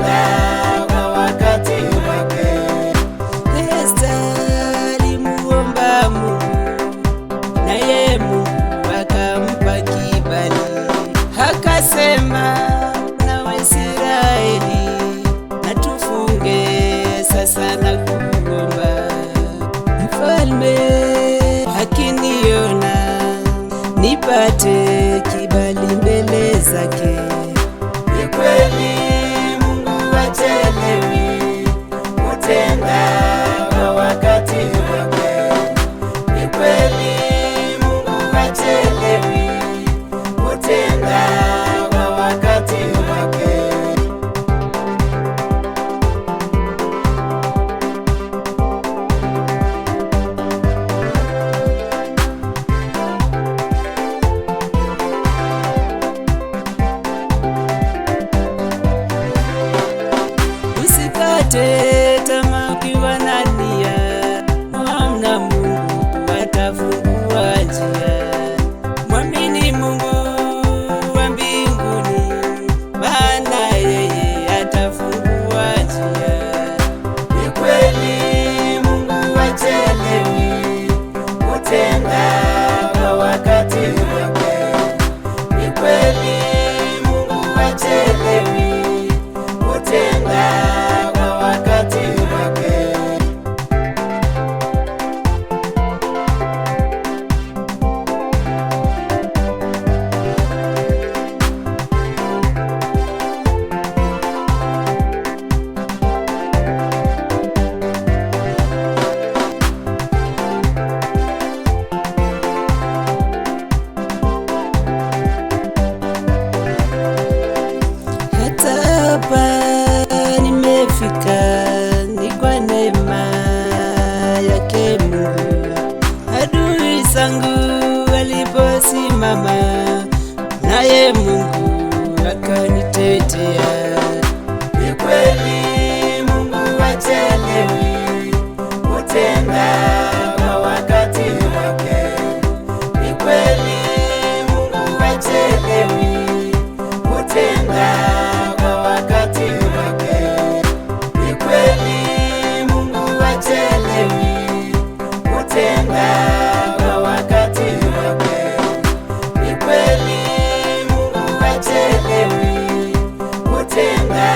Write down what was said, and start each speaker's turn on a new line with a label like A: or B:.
A: kutenda kwa wakati wake.
B: Esta alimuomba Mungu, naye Mungu akampa kibali, akasema, na Waisraeli na tufunge sasa na kuomba, mfalme akiniona nipate kibali mbele zake.
A: Ni kweli Mungu hachelewi kutenda kwa wakati wake. Ni kweli Mungu hachelewi kutenda kwa wakati wake.
B: Usikate tamaa ukiwa na nia, maana Mungu atafungua njia. Mwamini Mungu wa mbinguni, maana yeye atafungua njia.
A: Ni kweli Mungu hachelewi kutenda kwa wakati wake. Ni kweli Mungu hachelewi kutenda kwa wakati wake.
B: Hata hapa nimefika, ni kwa neema yake Mungu. Adui zangu waliposimama, naye Mungu akanitetea.
A: Ni kweli Mungu hachelewi kutenda kwa wakati wake. Ni kweli Mungu hachelewi kutenda kwa wakati wake. Ni kweli Mungu hachelewi kutenda kwa wakati wake. Ni kweli Mungu hachelewi kutenda